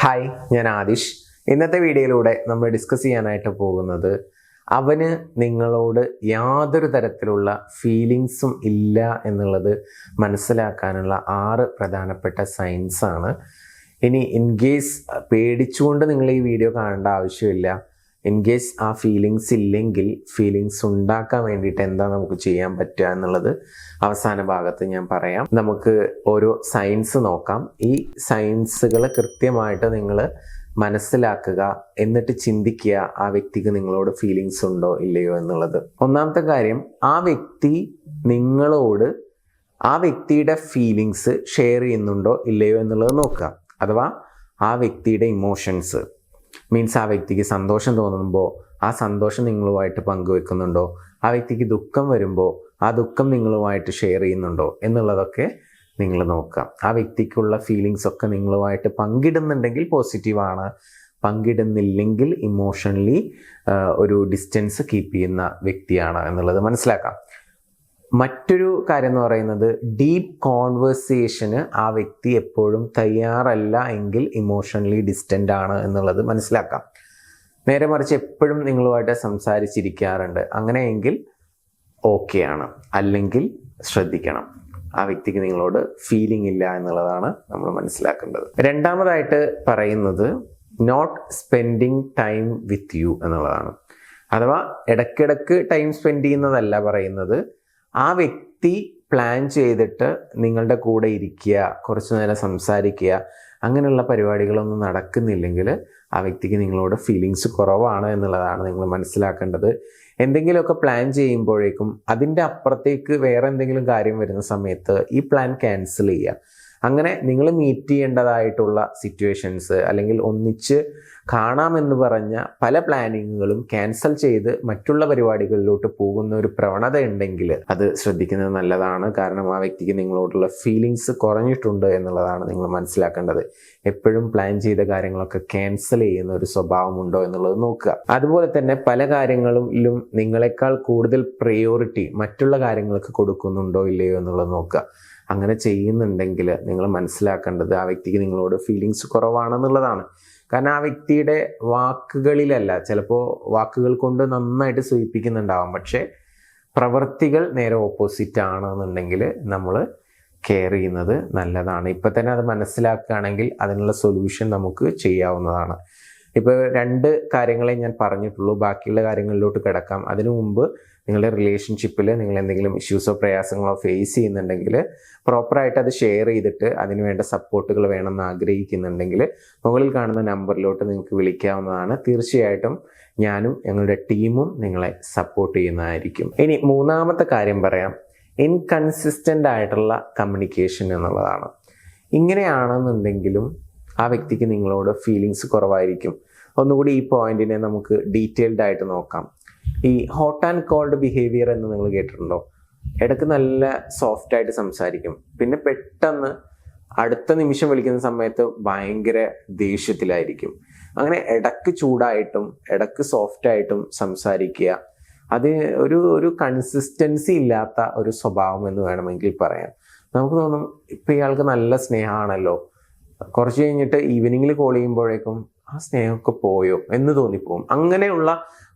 Hi, ഞാൻ ആദിഷ്. ഇന്നത്തെ വീഡിയോയിലൂടെ നമ്മൾ ഡിസ്കസ് ചെയ്യാനായിട്ട് പോകുന്നത് അവന് നിങ്ങളോട് യാതൊരു തരത്തിലുള്ള ഫീലിങ്സും ഇല്ല എന്നുള്ളത് മനസ്സിലാക്കാനുള്ള 6 പ്രധാനപ്പെട്ട സൈൻസ് ആണ്. ഇനി ഇൻ കേസ് പേടിച്ചുകൊണ്ട് നിങ്ങൾ ഈ വീഡിയോ കാണേണ്ട ആവശ്യമില്ല. ഇൻ കേസ് ആ ഫീലിങ്സ് ഇല്ലെങ്കിൽ ഫീലിങ്സ് ഉണ്ടാക്കാൻ വേണ്ടിയിട്ട് എന്താ നമുക്ക് ചെയ്യാൻ പറ്റുക എന്നുള്ളത് അവസാന ഭാഗത്ത് ഞാൻ പറയാം. നമുക്ക് ഓരോ സയൻസ് നോക്കാം. ഈ സയൻസുകൾ കൃത്യമായിട്ട് നിങ്ങൾ മനസ്സിലാക്കുക, എന്നിട്ട് ചിന്തിക്കുക ആ വ്യക്തിക്ക് നിങ്ങളോട് ഫീലിങ്സ് ഉണ്ടോ ഇല്ലയോ എന്നുള്ളത്. ഒന്നാമത്തെ കാര്യം, ആ വ്യക്തി നിങ്ങളോട് ആ വ്യക്തിയുടെ ഫീലിങ്സ് ഷെയർ ചെയ്യുന്നുണ്ടോ ഇല്ലയോ എന്നുള്ളത് നോക്കുക. അഥവാ ആ വ്യക്തിയുടെ ഇമോഷൻസ് മീൻസ് ആ വ്യക്തിക്ക് സന്തോഷം തോന്നുമ്പോൾ ആ സന്തോഷം നിങ്ങളുമായിട്ട് പങ്കുവെക്കുന്നുണ്ടോ, ആ വ്യക്തിക്ക് ദുഃഖം വരുമ്പോൾ ആ ദുഃഖം നിങ്ങളുമായിട്ട് ഷെയർ ചെയ്യുന്നുണ്ടോ എന്നുള്ളതൊക്കെ നിങ്ങൾ നോക്കുക. ആ വ്യക്തിക്കുള്ള ഫീലിങ്സ് ഒക്കെ നിങ്ങളുമായിട്ട് പങ്കിടുന്നുണ്ടെങ്കിൽ പോസിറ്റീവാണ്, പങ്കിടുന്നില്ലെങ്കിൽ ഇമോഷണലി ഒരു ഡിസ്റ്റൻസ് കീപ്പ് ചെയ്യുന്ന വ്യക്തിയാണ് എന്നുള്ളത് മനസ്സിലാക്കാം. മറ്റൊരു കാര്യം എന്ന് പറയുന്നത്, ഡീപ്പ് കോൺവേഴ്സേഷന് ആ വ്യക്തി എപ്പോഴും തയ്യാറല്ല എങ്കിൽ ഇമോഷണലി ഡിസ്റ്റൻ്റ് ആണ് എന്നുള്ളത് മനസ്സിലാക്കാം. നേരെ മറിച്ച് എപ്പോഴും നിങ്ങളുമായിട്ട് സംസാരിച്ചിരിക്കാറുണ്ട്, അങ്ങനെയെങ്കിൽ ഓക്കെയാണ്. അല്ലെങ്കിൽ ശ്രദ്ധിക്കണം, ആ വ്യക്തിക്ക് നിങ്ങളോട് ഫീലിംഗ് ഇല്ല എന്നുള്ളതാണ് നമ്മൾ മനസ്സിലാക്കേണ്ടത്. രണ്ടാമതായിട്ട് പറയുന്നത് not spending time with you എന്നുള്ളതാണ്. അഥവാ ഇടയ്ക്കിടയ്ക്ക് ടൈം സ്പെൻഡ് ചെയ്യുന്നതല്ല പറയുന്നത്, ആ വ്യക്തി പ്ലാൻ ചെയ്തിട്ട് നിങ്ങളുടെ കൂടെ ഇരിക്കുക, കുറച്ച് നേരം സംസാരിക്കുക, അങ്ങനെയുള്ള പരിപാടികളൊന്നും നടക്കുന്നില്ലെങ്കിൽ ആ വ്യക്തിക്ക് നിങ്ങളോട് ഫീലിങ്സ് കുറവാണ് എന്നുള്ളതാണ് നിങ്ങൾ മനസ്സിലാക്കേണ്ടത്. എന്തെങ്കിലുമൊക്കെ പ്ലാൻ ചെയ്യുമ്പോഴേക്കും അതിൻ്റെ അപ്പുറത്തേക്ക് വേറെ എന്തെങ്കിലും കാര്യം വരുന്ന സമയത്ത് ഈ പ്ലാൻ ക്യാൻസൽ ചെയ്യുക. അങ്ങനെ നിങ്ങൾ മീറ്റ് ചെയ്യേണ്ടതായിട്ടുള്ള സിറ്റുവേഷൻസ് അല്ലെങ്കിൽ ഒന്നിച്ച് കാണാമെന്ന് പറഞ്ഞ പല പ്ലാനിങ്ങുകളും ക്യാൻസൽ ചെയ്ത് മറ്റുള്ള പരിപാടികളിലോട്ട് പോകുന്ന ഒരു പ്രവണത ഉണ്ടെങ്കിൽ അത് ശ്രദ്ധിക്കുന്നത് നല്ലതാണ്. കാരണം ആ വ്യക്തിക്ക് നിങ്ങളോടുള്ള ഫീലിങ്സ് കുറഞ്ഞിട്ടുണ്ട് എന്നുള്ളതാണ് നിങ്ങൾ മനസ്സിലാക്കേണ്ടത്. എപ്പോഴും പ്ലാൻ ചെയ്ത കാര്യങ്ങളൊക്കെ ക്യാൻസൽ ചെയ്യുന്ന ഒരു സ്വഭാവമുണ്ടോ എന്നുള്ളത് നോക്കുക. അതുപോലെ തന്നെ പല കാര്യങ്ങളിലും നിങ്ങളെക്കാൾ കൂടുതൽ പ്രയോറിറ്റി മറ്റുള്ള കാര്യങ്ങൾക്ക് കൊടുക്കുന്നുണ്ടോ ഇല്ലയോ എന്നുള്ളത് നോക്കുക. അങ്ങനെ ചെയ്യുന്നുണ്ടെങ്കിൽ നിങ്ങൾ മനസ്സിലാക്കേണ്ടത് ആ വ്യക്തിക്ക് നിങ്ങളോട് ഫീലിങ്സ് കുറവാണെന്നുള്ളതാണ്. കാരണം ആ വ്യക്തിയുടെ വാക്കുകളിലല്ല, ചിലപ്പോൾ വാക്കുകൾ കൊണ്ട് നന്നായിട്ട് സൂചിപ്പിക്കുന്നുണ്ടാവാം, പക്ഷേ പ്രവൃത്തികൾ നേരെ ഓപ്പോസിറ്റ് ആണെന്നുണ്ടെങ്കിൽ നമ്മൾ കെയർ ചെയ്യുന്നത് നല്ലതാണ്. ഇപ്പം തന്നെ അത് മനസ്സിലാക്കുകയാണെങ്കിൽ അതിനുള്ള സൊല്യൂഷൻ നമുക്ക് ചെയ്യാവുന്നതാണ്. ഇപ്പോൾ 2 കാര്യങ്ങളെ ഞാൻ പറഞ്ഞിട്ടുള്ളൂ, ബാക്കിയുള്ള കാര്യങ്ങളിലോട്ട് കിടക്കാം. അതിനു മുമ്പ് നിങ്ങളുടെ റിലേഷൻഷിപ്പിൽ നിങ്ങൾ എന്തെങ്കിലും ഇഷ്യൂസോ പ്രയാസങ്ങളോ ഫേസ് ചെയ്യുന്നുണ്ടെങ്കിൽ പ്രോപ്പറായിട്ട് അത് ഷെയർ ചെയ്തിട്ട് അതിന് വേണ്ട സപ്പോർട്ടുകൾ വേണമെന്ന് ആഗ്രഹിക്കുന്നുണ്ടെങ്കിൽ മുകളിൽ കാണുന്ന നമ്പറിലോട്ട് നിങ്ങൾക്ക് വിളിക്കാവുന്നതാണ്. തീർച്ചയായിട്ടും ഞാനും ഞങ്ങളുടെ ടീമും നിങ്ങളെ സപ്പോർട്ട് ചെയ്യുന്നതായിരിക്കും. ഇനി മൂന്നാമത്തെ കാര്യം പറയാം, ഇൻകൺസിസ്റ്റൻ്റ് ആയിട്ടുള്ള കമ്മ്യൂണിക്കേഷൻ എന്നുള്ളതാണ്. ഇങ്ങനെയാണെന്നുണ്ടെങ്കിലും ആ വ്യക്തിക്ക് നിങ്ങളോട് ഫീലിങ്സ് കുറവായിരിക്കും. ഒന്നുകൂടി ഈ പോയിന്റിനെ നമുക്ക് ഡീറ്റെയിൽഡ് ആയിട്ട് നോക്കാം. ഈ ഹോട്ട് ആൻഡ് കോൾഡ് ബിഹേവിയർ എന്ന് നിങ്ങൾ കേട്ടിട്ടുണ്ടോ? ഇടയ്ക്ക് നല്ല സോഫ്റ്റ് ആയിട്ട് സംസാരിക്കും, പിന്നെ പെട്ടെന്ന് അടുത്ത നിമിഷം വിളിക്കുന്ന സമയത്ത് ഭയങ്കര ദേഷ്യത്തിലായിരിക്കും. അങ്ങനെ ഇടയ്ക്ക് ചൂടായിട്ടും ഇടയ്ക്ക് സോഫ്റ്റ് ആയിട്ടും സംസാരിക്കുക, അത് ഒരു കൺസിസ്റ്റൻസി ഇല്ലാത്ത ഒരു സ്വഭാവം എന്ന് വേണമെങ്കിൽ പറയാം. നമുക്ക് തോന്നും ഇപ്പം ഇയാൾക്ക് നല്ല സ്നേഹമാണല്ലോ, കുറച്ച് കഴിഞ്ഞിട്ട് ഈവനിങ്ങിൽ കോൾ ചെയ്യുമ്പോഴേക്കും ആ സ്നേഹമൊക്കെ പോയോ എന്ന് തോന്നിപ്പോവും. അങ്ങനെയുള്ള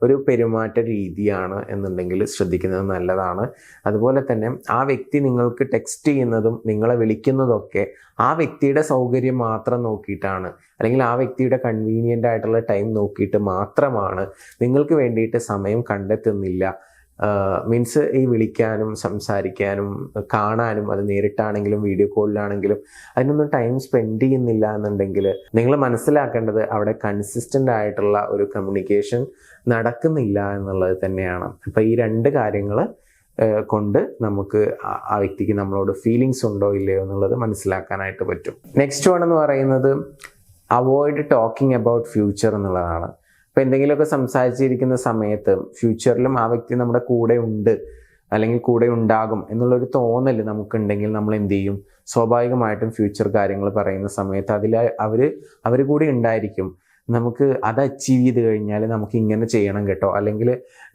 ഒരു പെരുമാറ്റ രീതിയാണ് എന്നുണ്ടെങ്കിൽ ശ്രദ്ധിക്കുന്നത് നല്ലതാണ്. അതുപോലെ തന്നെ ആ വ്യക്തി നിങ്ങൾക്ക് ടെക്സ്റ്റ് ചെയ്യുന്നതും നിങ്ങളെ വിളിക്കുന്നതൊക്കെ ആ വ്യക്തിയുടെ സൗകര്യം മാത്രം നോക്കിയിട്ടാണ്, അല്ലെങ്കിൽ ആ വ്യക്തിയുടെ കൺവീനിയൻ്റ് ആയിട്ടുള്ള ടൈം നോക്കിയിട്ട് മാത്രമാണ്, നിങ്ങൾക്ക് വേണ്ടിയിട്ട് സമയം കണ്ടെത്തുന്നില്ല. മീൻസ് ഈ വിളിക്കാനും സംസാരിക്കാനും കാണാനും, അത് നേരിട്ടാണെങ്കിലും വീഡിയോ കോളിലാണെങ്കിലും അതിനൊന്നും ടൈം സ്പെൻഡ് ചെയ്യുന്നില്ല എന്നുണ്ടെങ്കിൽ നിങ്ങൾ മനസ്സിലാക്കേണ്ടത് അവിടെ കൺസിസ്റ്റൻ്റ് ആയിട്ടുള്ള ഒരു കമ്മ്യൂണിക്കേഷൻ നടക്കുന്നില്ല എന്നുള്ളത് തന്നെയാണ്. അപ്പോൾ ഈ 2 കാര്യങ്ങൾ കൊണ്ട് നമുക്ക് ആ വ്യക്തിക്ക് നമ്മളോട് ഫീലിങ്സ് ഉണ്ടോ ഇല്ലയോ എന്നുള്ളത് മനസ്സിലാക്കാനായിട്ട് പറ്റും. നെക്സ്റ്റ് വൺ എന്ന് പറയുന്നത് അവോയ്ഡ് ടോക്കിംഗ് അബൌട്ട് ഫ്യൂച്ചർ എന്നുള്ളതാണ്. അപ്പോൾ എന്തെങ്കിലുമൊക്കെ സംസാരിച്ചിരിക്കുന്ന സമയത്ത് ഫ്യൂച്ചറിലും ആ വ്യക്തി നമ്മുടെ കൂടെ ഉണ്ട് അല്ലെങ്കിൽ കൂടെ ഉണ്ടാകും എന്നുള്ളൊരു തോന്നൽ നമുക്കുണ്ടെങ്കിൽ നമ്മൾ എന്ത് ചെയ്യും? സ്വാഭാവികമായിട്ടും ഫ്യൂച്ചർ കാര്യങ്ങൾ പറയുന്ന സമയത്ത് അതിൽ അവർ കൂടി ഉണ്ടായിരിക്കും. നമുക്ക് അത് അച്ചീവ് ചെയ്ത് കഴിഞ്ഞാൽ നമുക്ക് ഇങ്ങനെ ചെയ്യണം കേട്ടോ, അല്ലെങ്കിൽ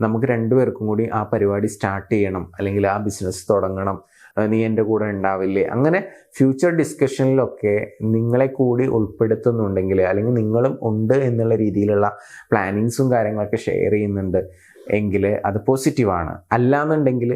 നമുക്ക് 2 പേർക്കും കൂടി ആ പരിപാടി സ്റ്റാർട്ട് ചെയ്യണം, അല്ലെങ്കിൽ ആ ബിസിനസ് തുടങ്ങണം, നീ എൻ്റെ കൂടെ ഉണ്ടാവില്ലേ, അങ്ങനെ ഫ്യൂച്ചർ ഡിസ്കഷനിലൊക്കെ നിങ്ങളെ കൂടി ഉൾപ്പെടുത്തുന്നുണ്ടെങ്കിൽ, അല്ലെങ്കിൽ നിങ്ങളും ഉണ്ട് എന്നുള്ള രീതിയിലുള്ള പ്ലാനിങ്സും കാര്യങ്ങളൊക്കെ ഷെയർ ചെയ്യുന്നുണ്ട് എങ്കിൽ അത് പോസിറ്റീവാണ്. അല്ലാന്നുണ്ടെങ്കിൽ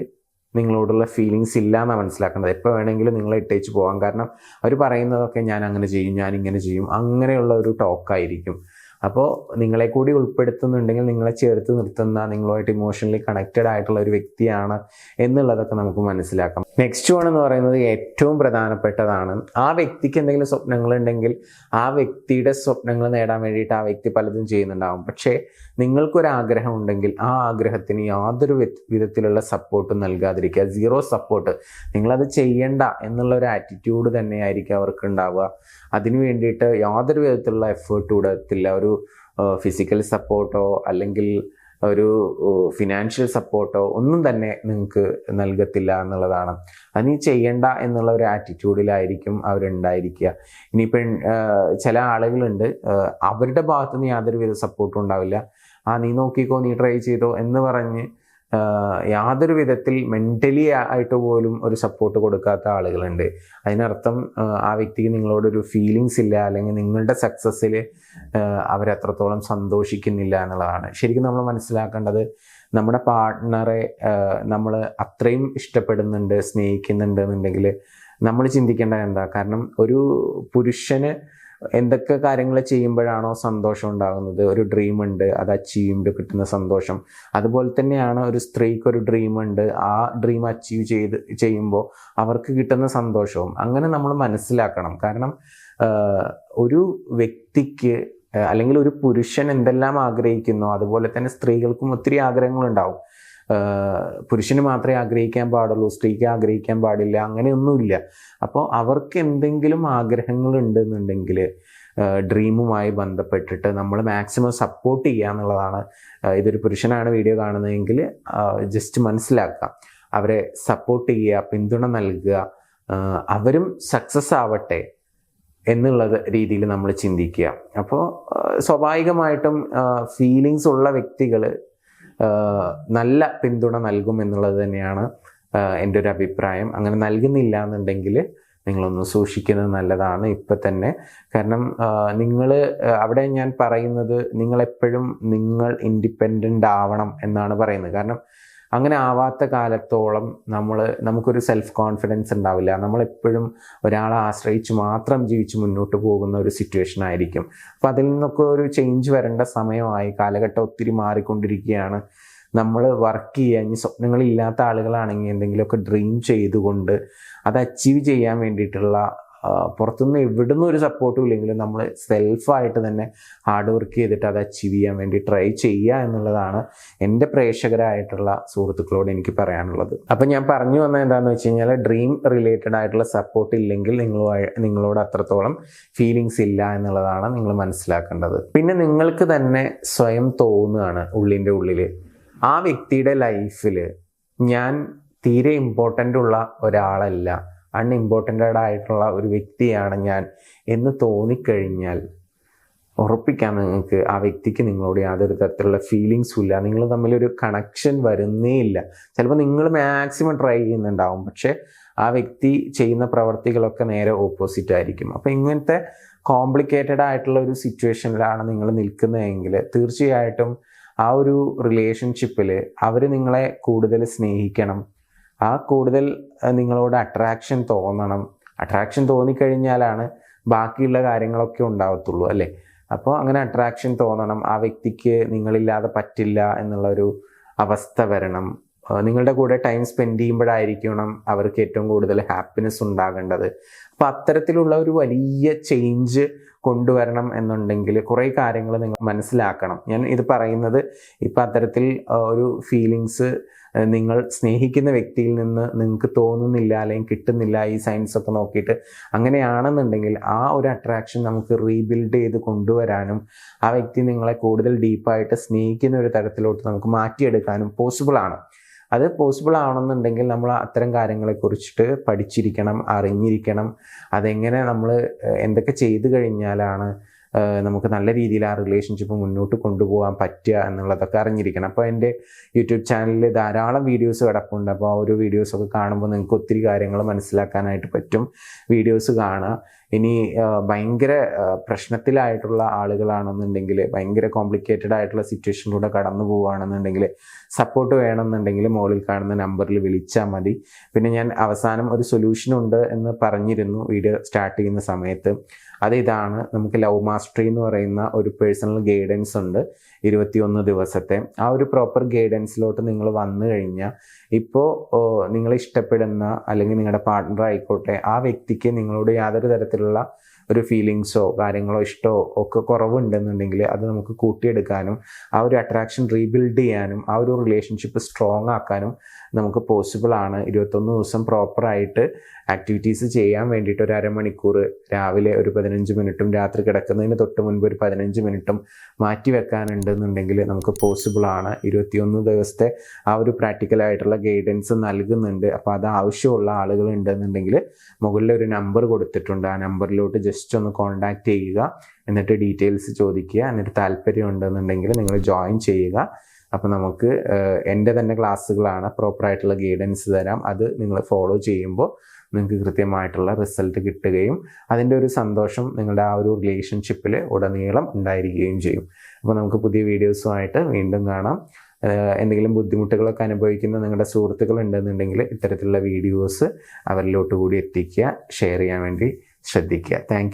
നിങ്ങളോടുള്ള ഫീലിങ്സ് ഇല്ല എന്നാണ് മനസ്സിലാക്കേണ്ടത്. എപ്പോൾ വേണമെങ്കിലും നിങ്ങളെ ഇട്ടേച്ച് പോകാം. കാരണം അവർ പറയുന്നതൊക്കെ ഞാൻ അങ്ങനെ ചെയ്യും, ഞാൻ ഇങ്ങനെ ചെയ്യും, അങ്ങനെയുള്ള ഒരു ടോക്കായിരിക്കും. അപ്പോൾ നിങ്ങളെ കൂടി ഉൾപ്പെടുത്തുന്നുണ്ടെങ്കിൽ നിങ്ങളെ ചേർത്ത് നിർത്തുന്ന, നിങ്ങളുമായിട്ട് ഇമോഷണലി കണക്റ്റഡ് ആയിട്ടുള്ള ഒരു വ്യക്തിയാണ് എന്നുള്ളതൊക്കെ നമുക്ക് മനസ്സിലാക്കാം. നെക്സ്റ്റ് വൺ എന്ന് പറയുന്നത് ഏറ്റവും പ്രധാനപ്പെട്ടതാണ്. ആ വ്യക്തിക്ക് എന്തെങ്കിലും സ്വപ്നങ്ങളുണ്ടെങ്കിൽ ആ വ്യക്തിയുടെ സ്വപ്നങ്ങൾ നേടാൻ വേണ്ടിയിട്ട് ആ വ്യക്തി പലതും ചെയ്യുന്നുണ്ടാവും. പക്ഷേ നിങ്ങൾക്കൊരാഗ്രഹം ഉണ്ടെങ്കിൽ ആ ആഗ്രഹത്തിന് യാതൊരു വിധത്തിലുള്ള സപ്പോർട്ടും നൽകാതിരിക്കുക, സീറോ സപ്പോർട്ട്. നിങ്ങളത് ചെയ്യണ്ട എന്നുള്ള ഒരു ആറ്റിറ്റ്യൂഡ് തന്നെയായിരിക്കും അവർക്ക് ഉണ്ടാവുക. അതിനു വേണ്ടിയിട്ട് യാതൊരു വിധത്തിലുള്ള എഫേർട്ട് കൊടുത്തില്ല. ഒരു ഫിസിക്കൽ സപ്പോർട്ടോ അല്ലെങ്കിൽ ഒരു ഫിനാൻഷ്യൽ സപ്പോർട്ടോ ഒന്നും തന്നെ നിങ്ങൾക്ക് നൽകത്തില്ല എന്നുള്ളതാണ്. അത് നീ ചെയ്യണ്ട എന്നുള്ള ഒരു ആറ്റിറ്റ്യൂഡിലായിരിക്കും അവരുണ്ടായിരിക്കുക. ഇനിയിപ്പോൾ ചില ആളുകളുണ്ട്, അവരുടെ ഭാഗത്തുനിന്ന് യാതൊരു വിധ സപ്പോർട്ടും ഉണ്ടാവില്ല. നീ നോക്കിക്കോ, നീ ട്രൈ ചെയ്തോ എന്ന് പറഞ്ഞ് യാതൊരു വിധത്തിൽ മെൻ്റലി ആയിട്ട് പോലും ഒരു സപ്പോർട്ട് കൊടുക്കാത്ത ആളുകളുണ്ട്. അതിനർത്ഥം ആ വ്യക്തിക്ക് നിങ്ങളോടൊരു ഫീലിങ്സ് ഇല്ല, അല്ലെങ്കിൽ നിങ്ങളുടെ സക്സസ്സിൽ അവരത്രത്തോളം സന്തോഷിക്കുന്നില്ല എന്നുള്ളതാണ്. ശരിക്കും നമ്മൾ മനസ്സിലാക്കേണ്ടത്, നമ്മുടെ പാർട്ട്ണറെ നമ്മൾ അത്രയും ഇഷ്ടപ്പെടുന്നുണ്ട്, സ്നേഹിക്കുന്നുണ്ട് എന്നുണ്ടെങ്കിൽ നമ്മൾ ചിന്തിക്കേണ്ടത് എന്താ? കാരണം ഒരു പുരുഷന് എന്തൊക്കെ കാര്യങ്ങൾ ചെയ്യുമ്പോഴാണോ സന്തോഷം ഉണ്ടാകുന്നത്, ഒരു ഡ്രീം ഉണ്ട്, അത് അച്ചീവ് ചെയ്യുമ്പോൾ കിട്ടുന്ന സന്തോഷം, അതുപോലെ തന്നെയാണ് ഒരു സ്ത്രീക്ക് ഒരു ഡ്രീം ഉണ്ട്, ആ ഡ്രീം അച്ചീവ് ചെയ്യുമ്പോൾ അവർക്ക് കിട്ടുന്ന സന്തോഷവും അങ്ങനെ നമ്മൾ മനസ്സിലാക്കണം. കാരണം ഒരു വ്യക്തിക്ക് അല്ലെങ്കിൽ ഒരു പുരുഷൻ എന്തെല്ലാം ആഗ്രഹിക്കുന്നോ അതുപോലെ തന്നെ സ്ത്രീകൾക്കും ഒത്തിരി ആഗ്രഹങ്ങളുണ്ടാവും. പുരുഷന് മാത്രമേ ആഗ്രഹിക്കാൻ പാടുള്ളൂ, സ്ത്രീക്ക് ആഗ്രഹിക്കാൻ പാടില്ല, അങ്ങനെയൊന്നുമില്ല. അപ്പോൾ അവർക്ക് എന്തെങ്കിലും ആഗ്രഹങ്ങൾ ഉണ്ടെന്നുണ്ടെങ്കിൽ ഡ്രീമുമായി ബന്ധപ്പെട്ടിട്ട് നമ്മൾ മാക്സിമം സപ്പോർട്ട് ചെയ്യുക എന്നുള്ളതാണ്. ഇതൊരു പുരുഷനാണ് വീഡിയോ കാണുന്നതെങ്കിൽ ജസ്റ്റ് മനസ്സിലാക്കുക, അവരെ സപ്പോർട്ട് ചെയ്യുക, പിന്തുണ നൽകുക, അവരും സക്സസ് ആവട്ടെ എന്നുള്ളത് രീതിയിൽ നമ്മൾ ചിന്തിക്കുക. അപ്പോൾ സ്വാഭാവികമായിട്ടും ഫീലിങ്സ് ഉള്ള വ്യക്തികൾ നല്ല പിന്തുണ നൽകും എന്നുള്ളത് തന്നെയാണ് എൻ്റെ ഒരു അഭിപ്രായം. അങ്ങനെ നൽകുന്നില്ല എന്നുണ്ടെങ്കിൽ നിങ്ങളൊന്ന് സൂക്ഷിക്കുന്നത് നല്ലതാണ് ഇപ്പം തന്നെ. കാരണം നിങ്ങൾ അവിടെ ഞാൻ പറയുന്നത്, നിങ്ങളെപ്പോഴും നിങ്ങൾ ഇൻഡിപെൻഡൻ്റ് ആവണം എന്നാണ് പറയുന്നത്. കാരണം അങ്ങനെ ആവാത്ത കാലത്തോളം നമുക്കൊരു സെൽഫ് കോൺഫിഡൻസ് ഉണ്ടാവില്ല. നമ്മളെപ്പോഴും ഒരാളെ ആശ്രയിച്ച് മാത്രം ജീവിച്ച് മുന്നോട്ട് പോകുന്ന ഒരു സിറ്റുവേഷൻ ആയിരിക്കും. അപ്പോൾ അതിൽ നിന്നൊക്കെ ഒരു ചേഞ്ച് വരേണ്ട സമയമായി. കാലഘട്ടം ഒത്തിരി മാറിക്കൊണ്ടിരിക്കുകയാണ്. നമ്മൾ വർക്ക് ചെയ്യുക, ഇനി സ്വപ്നങ്ങളില്ലാത്ത ആളുകളാണെങ്കിൽ എന്തെങ്കിലുമൊക്കെ ഡ്രീം ചെയ്തുകൊണ്ട് അത് അച്ചീവ് ചെയ്യാൻ വേണ്ടിയിട്ടുള്ള പുറത്തുനിന്ന് എവിടുന്ന് ഒരു സപ്പോർട്ടും ഇല്ലെങ്കിലും നമ്മൾ സെൽഫായിട്ട് തന്നെ ഹാർഡ് വർക്ക് ചെയ്തിട്ട് അത് അച്ചീവ് ചെയ്യാൻ വേണ്ടി ട്രൈ ചെയ്യുക എന്നുള്ളതാണ് എൻ്റെ പ്രേക്ഷകരായിട്ടുള്ള സുഹൃത്തുക്കളോട് എനിക്ക് പറയാനുള്ളത്. അപ്പം ഞാൻ പറഞ്ഞു വന്നത് എന്താണെന്ന് വെച്ച് കഴിഞ്ഞാൽ, ഡ്രീം റിലേറ്റഡ് ആയിട്ടുള്ള സപ്പോർട്ട് ഇല്ലെങ്കിൽ നിങ്ങളോട് അത്രത്തോളം ഫീലിങ്സ് ഇല്ല എന്നുള്ളതാണ് നിങ്ങൾ മനസ്സിലാക്കേണ്ടത്. പിന്നെ നിങ്ങൾക്ക് തന്നെ സ്വയം തോന്നുകയാണ് ഉള്ളിൻ്റെ ഉള്ളിൽ, ആ വ്യക്തിയുടെ ലൈഫിൽ ഞാൻ തീരെ ഇമ്പോർട്ടൻ്റ് ഉള്ള ഒരാളല്ല, അൺഇമ്പോർട്ടൻ്റ് ആയിട്ടുള്ള ഒരു വ്യക്തിയാണ് ഞാൻ എന്ന് തോന്നിക്കഴിഞ്ഞാൽ ഉറപ്പിക്കാം, നിങ്ങൾക്ക് ആ വ്യക്തിക്ക് നിങ്ങളോട് യാതൊരു തരത്തിലുള്ള ഫീലിങ്സും ഇല്ല. നിങ്ങൾ തമ്മിലൊരു കണക്ഷൻ വരുന്നേ ഇല്ല. ചിലപ്പോൾ നിങ്ങൾ മാക്സിമം ട്രൈ ചെയ്യുന്നുണ്ടാവും, പക്ഷേ ആ വ്യക്തി ചെയ്യുന്ന പ്രവർത്തികളൊക്കെ നേരെ ഓപ്പോസിറ്റ് ആയിരിക്കും. അപ്പോൾ ഇങ്ങനത്തെ കോംപ്ലിക്കേറ്റഡ് ആയിട്ടുള്ള ഒരു സിറ്റുവേഷനിലാണ് നിങ്ങൾ നിൽക്കുന്നതെങ്കിൽ തീർച്ചയായിട്ടും ആ ഒരു റിലേഷൻഷിപ്പിൽ അവർ നിങ്ങളെ കൂടുതൽ സ്നേഹിക്കണം, ആ കൂടുതൽ നിങ്ങളോട് അട്രാക്ഷൻ തോന്നണം. അട്രാക്ഷൻ തോന്നിക്കഴിഞ്ഞാലാണ് ബാക്കിയുള്ള കാര്യങ്ങളൊക്കെ ഉണ്ടാവത്തുള്ളൂ, അല്ലേ? അപ്പോൾ അങ്ങനെ അട്രാക്ഷൻ തോന്നണം, ആ വ്യക്തിക്ക് നിങ്ങളില്ലാതെ പറ്റില്ല എന്നുള്ളൊരു അവസ്ഥ വരണം. നിങ്ങളുടെ കൂടെ ടൈം സ്പെൻഡ് ചെയ്യുമ്പോഴായിരിക്കണം അവർക്ക് ഏറ്റവും കൂടുതൽ ഹാപ്പിനെസ് ഉണ്ടാകേണ്ടത്. അപ്പോൾ അത്തരത്തിലുള്ള ഒരു വലിയ ചേഞ്ച് കൊണ്ടുവരണം എന്നുണ്ടെങ്കിൽ കുറേ കാര്യങ്ങൾ നിങ്ങൾ മനസ്സിലാക്കണം. ഞാൻ ഇത് പറയുന്നത് ഇപ്പം അത്തരത്തിൽ ഒരു ഫീലിങ്സ് നിങ്ങൾ സ്നേഹിക്കുന്ന വ്യക്തിയിൽ നിന്ന് നിങ്ങൾക്ക് തോന്നുന്നില്ല അല്ലെങ്കിൽ കിട്ടുന്നില്ല, ഈ സയൻസ് ഒക്കെ നോക്കിയിട്ട് അങ്ങനെയാണെന്നുണ്ടെങ്കിൽ ആ ഒരു അട്രാക്ഷൻ നമുക്ക് റീബിൽഡ് ചെയ്ത് കൊണ്ടുവരാനും ആ വ്യക്തി നിങ്ങളെ കൂടുതൽ ഡീപ്പായിട്ട് സ്നേഹിക്കുന്ന ഒരു തരത്തിലോട്ട് നമുക്ക് മാറ്റിയെടുക്കാനും പോസിബിളാണ്. അത് പോസിബിൾ ആവണമെന്നുണ്ടെങ്കിൽ നമ്മൾ അത്തരം കാര്യങ്ങളെക്കുറിച്ചിട്ട് പഠിച്ചിരിക്കണം, അറിഞ്ഞിരിക്കണം. അതെങ്ങനെ നമ്മൾ എന്തൊക്കെ ചെയ്തു കഴിഞ്ഞാലാണ് നമുക്ക് നല്ല രീതിയിൽ ആ റിലേഷൻഷിപ്പ് മുന്നോട്ട് കൊണ്ടുപോകാൻ പറ്റുക എന്നുള്ളതൊക്കെ അറിഞ്ഞിരിക്കണം. അപ്പോൾ എൻ്റെ യൂട്യൂബ് ചാനലിൽ ധാരാളം വീഡിയോസ് കിടപ്പുണ്ട്. അപ്പോൾ ആ ഒരു വീഡിയോസൊക്കെ കാണുമ്പോൾ നിങ്ങൾക്ക് ഒത്തിരി കാര്യങ്ങൾ മനസ്സിലാക്കാനായിട്ട് പറ്റും. വീഡിയോസ് കാണുക. ഇനി ഭയങ്കര പ്രശ്നത്തിലായിട്ടുള്ള ആളുകളാണെന്നുണ്ടെങ്കിൽ, ഭയങ്കര കോംപ്ലിക്കേറ്റഡ് ആയിട്ടുള്ള സിറ്റുവേഷനിലൂടെ കടന്നു പോവുകയാണെന്നുണ്ടെങ്കിൽ, സപ്പോർട്ട് വേണമെന്നുണ്ടെങ്കിൽ മുകളിൽ കാണുന്ന നമ്പറിൽ വിളിച്ചാൽ മതി. പിന്നെ ഞാൻ അവസാനം ഒരു സൊല്യൂഷൻ ഉണ്ട് എന്ന് പറഞ്ഞിരുന്നു വീഡിയോ സ്റ്റാർട്ട് ചെയ്യുന്ന സമയത്ത്. ഇതാണ്, നമുക്ക് ലവ് മാസ്റ്ററി എന്ന് പറയുന്ന ഒരു പേഴ്സണൽ ഗൈഡൻസ് ഉണ്ട് 21 ദിവസത്തെ. ആ ഒരു പ്രോപ്പർ ഗൈഡൻസിലോട്ട് നിങ്ങൾ വന്നു കഴിഞ്ഞാൽ, ഇപ്പോൾ നിങ്ങൾ ഇഷ്ടപ്പെടുന്ന അല്ലെങ്കിൽ നിങ്ങളുടെ പാർട്ട്ണർ ആയിക്കോട്ടെ, ആ വ്യക്തിക്ക് നിങ്ങളോട് യാതൊരു തരത്തിലുള്ള ഒരു ഫീലിങ്സോ കാര്യങ്ങളോ ഇഷ്ടമോ ഒക്കെ കുറവുണ്ടെന്നുണ്ടെങ്കിൽ അത് നമുക്ക് കൂട്ടിയെടുക്കാനും ആ ഒരു അട്രാക്ഷൻ റീബിൽഡ് ചെയ്യാനും ആ ഒരു റിലേഷൻഷിപ്പ് സ്ട്രോങ് ആക്കാനും നമുക്ക് പോസിബിൾ ആണ്. 21 ദിവസം പ്രോപ്പറായിട്ട് ആക്ടിവിറ്റീസ് ചെയ്യാൻ വേണ്ടിയിട്ട് ഒരു അരമണിക്കൂർ രാവിലെ ഒരു 15 മിനിറ്റും രാത്രി കിടക്കുന്നതിന് തൊട്ട് മുൻപ് ഒരു 15 മിനിറ്റും മാറ്റി വെക്കാനുണ്ടെന്നുണ്ടെങ്കിൽ നമുക്ക് പോസിബിൾ ആണ്. 21 ദിവസത്തെ ആ ഒരു പ്രാക്ടിക്കലായിട്ടുള്ള ഗൈഡൻസ് നൽകുന്നുണ്ട്. അപ്പോൾ അത് ആവശ്യമുള്ള ആളുകൾ ഉണ്ടെന്നുണ്ടെങ്കിൽ മുകളിൽ ഒരു നമ്പർ കൊടുത്തിട്ടുണ്ട്. ആ നമ്പറിലോട്ട് ജസ്റ്റ് ഒന്ന് കോൺടാക്റ്റ് ചെയ്യുക. എന്നിട്ട് ഡീറ്റെയിൽസ് ചോദിക്കുക. എന്നിട്ട് താല്പര്യം ഉണ്ടെന്നുണ്ടെങ്കിൽ നിങ്ങൾ ജോയിൻ ചെയ്യുക. അപ്പോൾ നമുക്ക് എൻ്റെ തന്നെ ക്ലാസ്സുകളാണ്, പ്രോപ്പറായിട്ടുള്ള ഗൈഡൻസ് തരാം. അത് നിങ്ങൾ ഫോളോ ചെയ്യുമ്പോൾ നിങ്ങൾക്ക് കൃത്യമായിട്ടുള്ള റിസൾട്ട് കിട്ടുകയും അതിൻ്റെ ഒരു സന്തോഷം നിങ്ങളുടെ ആ ഒരു റിലേഷൻഷിപ്പിൽ ഉടനീളം ഉണ്ടായിരിക്കുകയും ചെയ്യും. അപ്പോൾ നമുക്ക് പുതിയ വീഡിയോസുമായിട്ട് വീണ്ടും കാണാം. എന്തെങ്കിലും ബുദ്ധിമുട്ടുകളൊക്കെ അനുഭവിക്കുന്ന നിങ്ങളുടെ സുഹൃത്തുക്കൾ ഉണ്ടെന്നുണ്ടെങ്കിൽ ഇത്തരത്തിലുള്ള വീഡിയോസ് അവരിലോട്ട് കൂടി എത്തിക്കുക, ഷെയർ ചെയ്യാൻ വേണ്ടി ശ്രദ്ധിക്കുക. താങ്ക്